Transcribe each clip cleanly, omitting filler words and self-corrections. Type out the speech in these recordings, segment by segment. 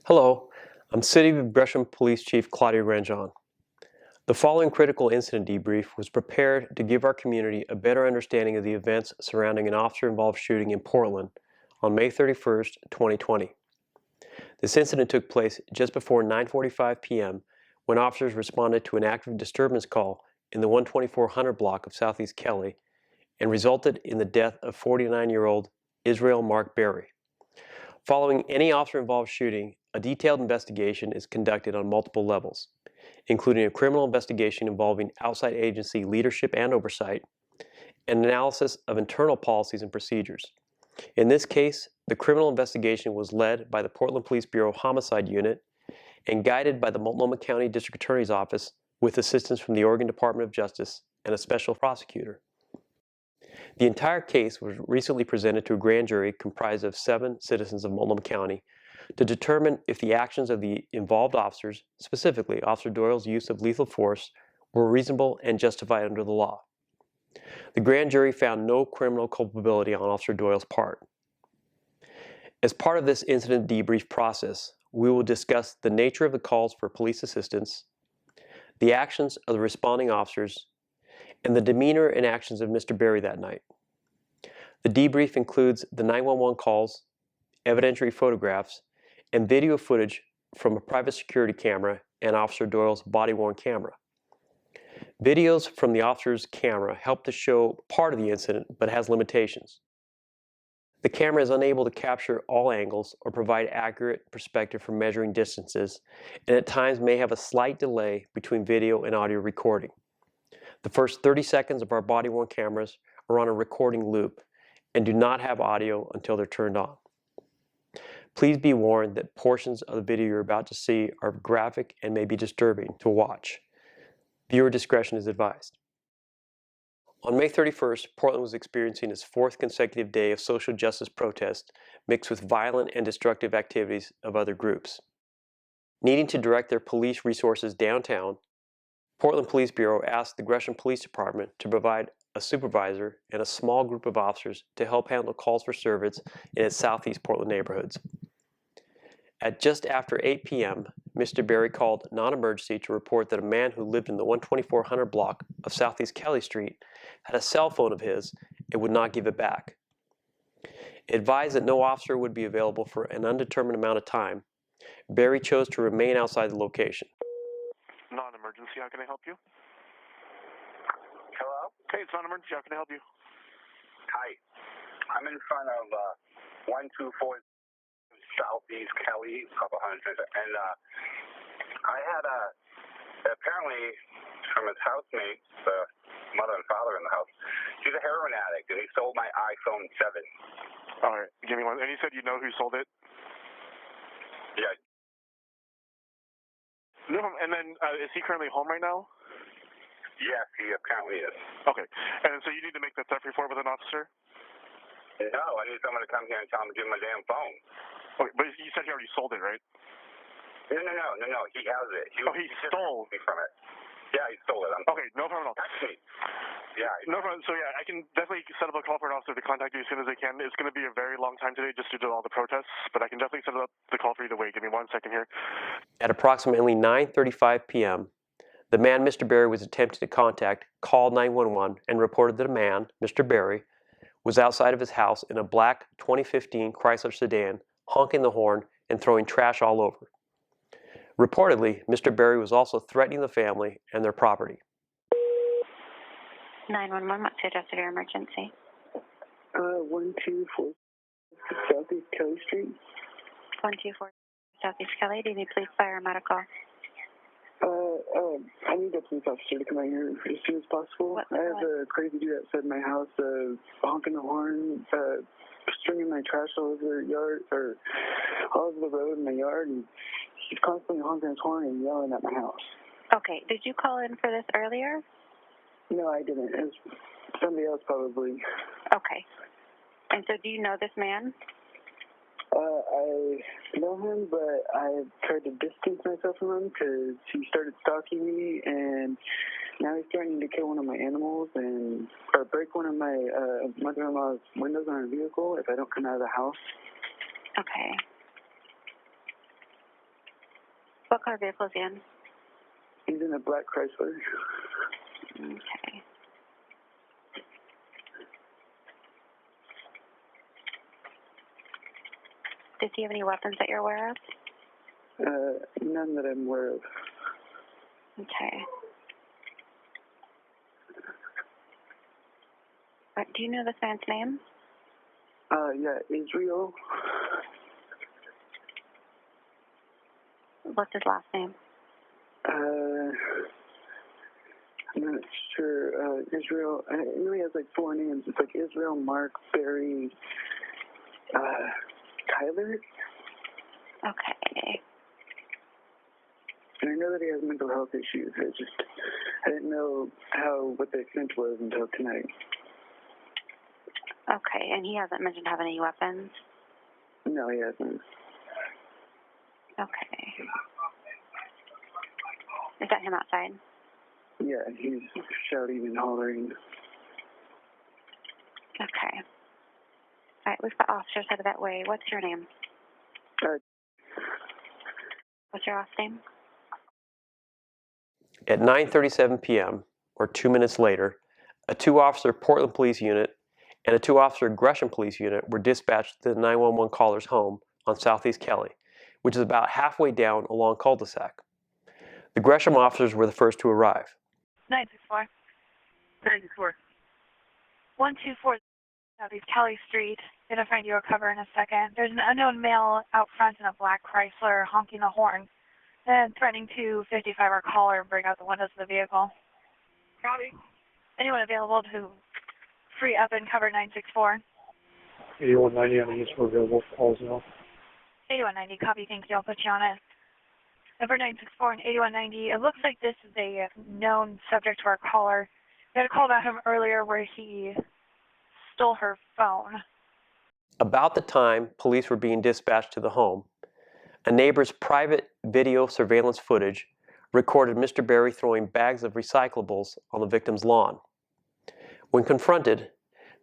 Hello, I'm City of Gresham Police Chief Claudia Granjon. The following critical incident debrief was prepared to give our community a better understanding of the events surrounding an officer-involved shooting in Portland on May 31st, 2020. This incident took place just before 9:45 p.m. when officers responded to an active disturbance call in the 124 Hunter block of Southeast Kelly and resulted in the death of 49-year-old Israel Mark Berry. Following any officer-involved shooting, a detailed investigation is conducted on multiple levels, including a criminal investigation involving outside agency leadership and oversight, and analysis of internal policies and procedures. In this case, the criminal investigation was led by the Portland Police Bureau Homicide Unit and guided by the Multnomah County District Attorney's Office with assistance from the Oregon Department of Justice and a special prosecutor. The entire case was recently presented to a grand jury comprised of 7 citizens of Multnomah County to determine if the actions of the involved officers, specifically Officer Doyle's use of lethal force, were reasonable and justified under the law. The grand jury found no criminal culpability on Officer Doyle's part. As part of this incident debrief process, we will discuss the nature of the calls for police assistance, the actions of the responding officers, and the demeanor and actions of Mr. Berry that night. The debrief includes the 911 calls, evidentiary photographs, and video footage from a private security camera and Officer Doyle's body-worn camera. Videos from the officer's camera help to show part of the incident, but has limitations. The camera is unable to capture all angles or provide accurate perspective for measuring distances, and at times may have a slight delay between video and audio recording. The first 30 seconds of our body-worn cameras are on a recording loop and do not have audio until they're turned on. Please be warned that portions of the video you're about to see are graphic and may be disturbing to watch. Viewer discretion is advised. On May 31st, Portland was experiencing its 4th consecutive day of social justice protest mixed with violent and destructive activities of other groups. Needing to direct their police resources downtown, Portland Police Bureau asked the Gresham Police Department to provide a supervisor and a small group of officers to help handle calls for service in its southeast Portland neighborhoods. At just after 8 p.m., Mr. Berry called non-emergency to report that a man who lived in the 124 Hunter block of Southeast Kelly Street had a cell phone of his and would not give it back. Advised that no officer would be available for an undetermined amount of time, Berry chose to remain outside the location. Non-emergency, how can I help you? Hello? Hey, it's non-emergency, how can I help you? Hi. I'm in front of 124 Southeast Kelly, a couple hundred, and I had apparently from his housemate, the mother and father in the house, he's a heroin addict, and he sold my iPhone 7. All right, give me one. And you said you know who sold it? Yeah. No, and then is he currently home right now? Yes, he apparently is. Okay, and so you need to make that theft report with an officer? No, I need someone to come here and tell him to give him a damn phone. Okay, but you said he already sold it, right? No, he has it. He stole me from it. Yeah, he stole it. Okay, no problem at all. Actually, yeah. No problem. So yeah, I can definitely set up a call for an officer to contact you as soon as they can. It's going to be a very long time today just due to all the protests, but I can definitely set up the call for you to wait. Give me 1 second here. At approximately 9:35 p.m., the man Mr. Berry was attempting to contact called 911 and reported that a man, Mr. Berry, was outside of his house in a black 2015 Chrysler sedan, honking the horn and throwing trash all over. Reportedly, Mr. Berry was also threatening the family and their property. 911, what's the address of your emergency? 124 Southeast Kelly Street. 124 Southeast Kelly. Do you need police, fire, or medical? I need a police officer to come out here as soon as possible. I have a crazy dude outside my house, honking the horn, stringing my trash all over the yard, or all over the road in my yard, and he's constantly honking his horn and yelling at my house. Okay, did you call in for this earlier? No, I didn't. It was somebody else probably. Okay. And so do you know this man? I know him, but I've tried to distance myself from him because he started stalking me, and now he's threatening to kill one of my animals or break one of my mother-in-law's windows on her vehicle if I don't come out of the house. Okay. What color vehicle is he in? He's in a black Chrysler. Okay. Does he have any weapons that you're aware of? None that I'm aware of. Okay. Do you know this man's name? Yeah, Israel. What's his last name? I'm not sure. Israel, he really has like 4 names. It's like Israel, Mark, Barry, Tyler. Okay. And I know that he has mental health issues. I didn't know what the extent was until tonight. Okay, and he hasn't mentioned having any weapons? No, he hasn't. Okay. Is that him outside? Yeah, he's shouting and hollering. Okay. All right, we've got officers headed that way. What's your name? What's your last name? At 9:37 p.m., or 2 minutes later, a 2-officer Portland Police Unit and a 2-officer Gresham Police Unit were dispatched to the 911 caller's home on Southeast Kelly, which is about halfway down a long cul-de-sac. The Gresham officers were the first to arrive. 964. 964. 124 Southeast Kelly Street. Gonna find you a cover in a second. There's an unknown male out front in a black Chrysler honking the horn and threatening to 55 our caller and bring out the windows of the vehicle. Copy. Anyone available to free up and cover 964? 8190 on the east for available calls now. 8190, copy, thank you. I'll put you on it. Number 964 and 8190. It looks like this is a known subject to our caller. We had a call about him earlier where he stole her phone. About the time police were being dispatched to the home, a neighbor's private video surveillance footage recorded Mr. Berry throwing bags of recyclables on the victim's lawn. When confronted,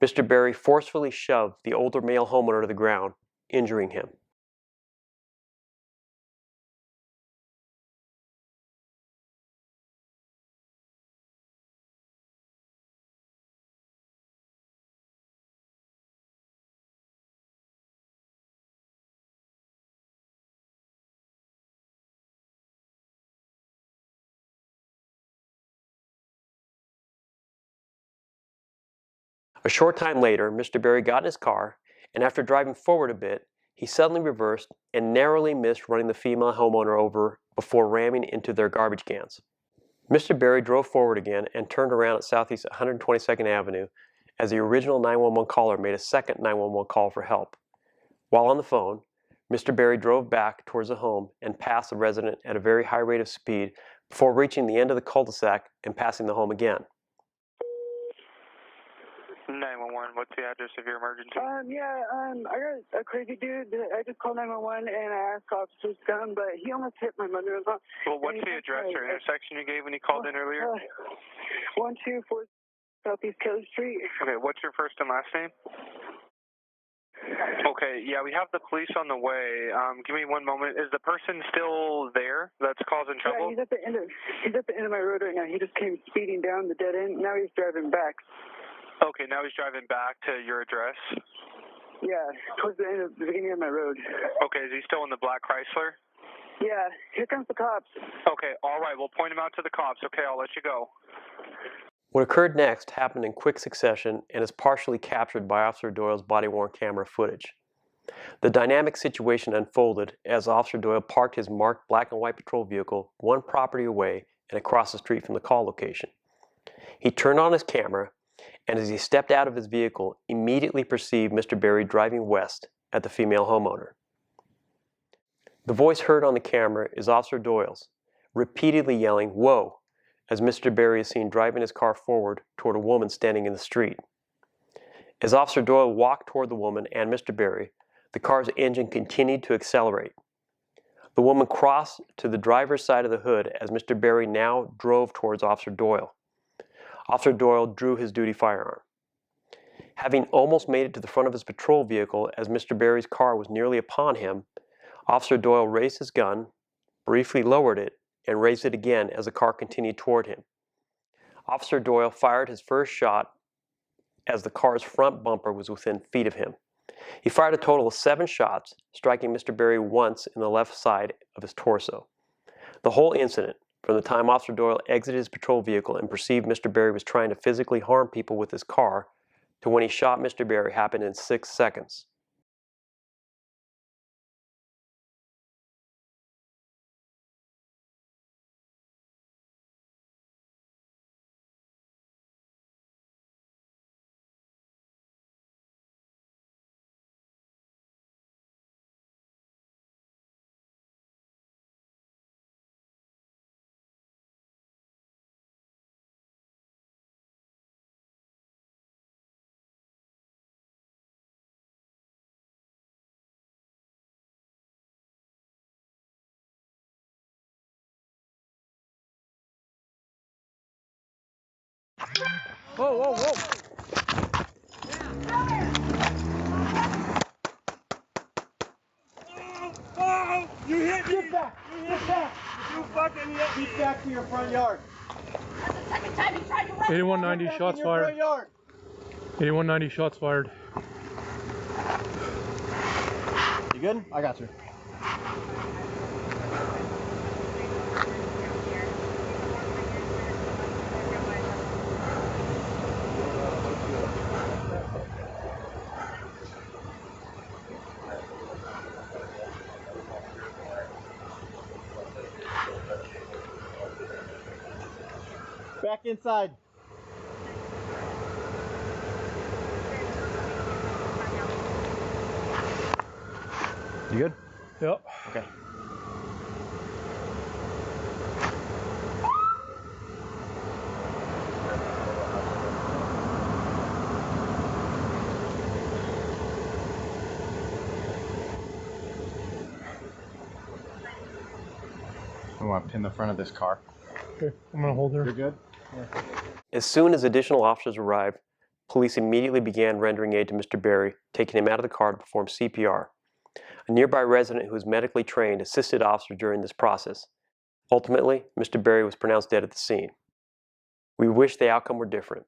Mr. Berry forcefully shoved the older male homeowner to the ground, injuring him. A short time later, Mr. Berry got in his car, and after driving forward a bit, he suddenly reversed and narrowly missed running the female homeowner over before ramming into their garbage cans. Mr. Berry drove forward again and turned around at Southeast 122nd Avenue as the original 911 caller made a second 911 call for help. While on the phone, Mr. Berry drove back towards the home and passed the resident at a very high rate of speed before reaching the end of the cul-de-sac and passing the home again. 911, what's the address of your emergency? I got a crazy dude. I just called 911 and I asked officers to come, but he almost hit my mother-in-law. Well, what's the address or intersection you gave when you called in earlier? 124 Southeast Kelly Street. Okay, what's your first and last name? Okay, yeah, we have the police on the way. Give me one moment. Is the person still there that's causing trouble? Yeah, he's at the end of my road right now. He just came speeding down the dead end. Now he's driving back. Okay, now he's driving back to your address? Yeah, towards the beginning of my road. Okay, is he still in the black Chrysler? Yeah, here comes the cops. Okay, all right, we'll point him out to the cops. Okay, I'll let you go. What occurred next happened in quick succession and is partially captured by Officer Doyle's body-worn camera footage. The dynamic situation unfolded as Officer Doyle parked his marked black and white patrol vehicle one property away and across the street from the call location. He turned on his camera, and as he stepped out of his vehicle, immediately perceived Mr. Berry driving west at the female homeowner. The voice heard on the camera is Officer Doyle's, repeatedly yelling, "Whoa," as Mr. Berry is seen driving his car forward toward a woman standing in the street. As Officer Doyle walked toward the woman and Mr. Berry, the car's engine continued to accelerate. The woman crossed to the driver's side of the hood as Mr. Berry now drove towards Officer Doyle. Officer Doyle drew his duty firearm. Having almost made it to the front of his patrol vehicle as Mr. Berry's car was nearly upon him, Officer Doyle raised his gun, briefly lowered it and raised it again as the car continued toward him. Officer Doyle fired his first shot as the car's front bumper was within feet of him. He fired a total of 7 shots, striking Mr. Berry once in the left side of his torso. The whole incident, from the time Officer Doyle exited his patrol vehicle and perceived Mr. Berry was trying to physically harm people with his car, to when he shot Mr. Berry, happened in 6 seconds. Whoa, whoa, whoa! Oh, you hit me! Get back! Get back! You fucking hit me! Get back to your front yard! That's the second time you tried to run! 8190 shots fired. 8190 shots fired. You good? I got you. Back inside. You good? Yep. Okay. I want to pin the front of this car. Okay, I'm gonna hold her. You're good? Yeah. As soon as additional officers arrived, police immediately began rendering aid to Mr. Berry, taking him out of the car to perform CPR. A nearby resident who was medically trained assisted officers during this process. Ultimately, Mr. Berry was pronounced dead at the scene. We wish the outcome were different.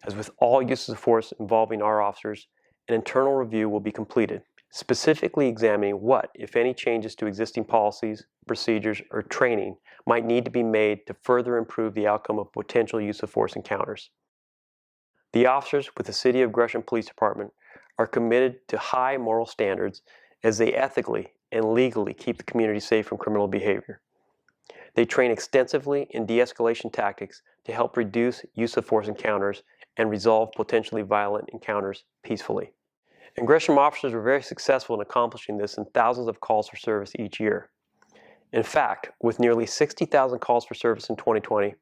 As with all uses of force involving our officers, an internal review will be completed, specifically examining what, if any, changes to existing policies, procedures, or training might need to be made to further improve the outcome of potential use of force encounters. The officers with the City of Gresham Police Department are committed to high moral standards as they ethically and legally keep the community safe from criminal behavior. They train extensively in de-escalation tactics to help reduce use of force encounters and resolve potentially violent encounters peacefully. And Gresham officers were very successful in accomplishing this in thousands of calls for service each year. In fact, with nearly 60,000 calls for service in 2020,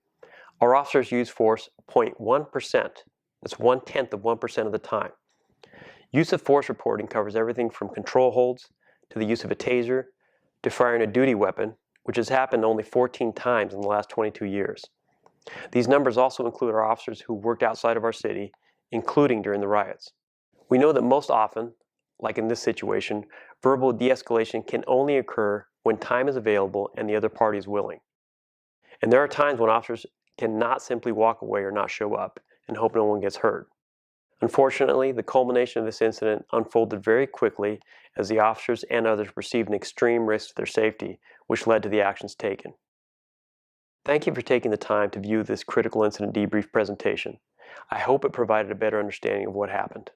our officers used force 0.1%. That's 1/10 of 1% of the time. Use of force reporting covers everything from control holds to the use of a taser to firing a duty weapon, which has happened only 14 times in the last 22 years. These numbers also include our officers who worked outside of our city, including during the riots. We know that most often, like in this situation, verbal de-escalation can only occur when time is available and the other party is willing. And there are times when officers cannot simply walk away or not show up and hope no one gets hurt. Unfortunately, the culmination of this incident unfolded very quickly as the officers and others perceived an extreme risk to their safety, which led to the actions taken. Thank you for taking the time to view this critical incident debrief presentation. I hope it provided a better understanding of what happened.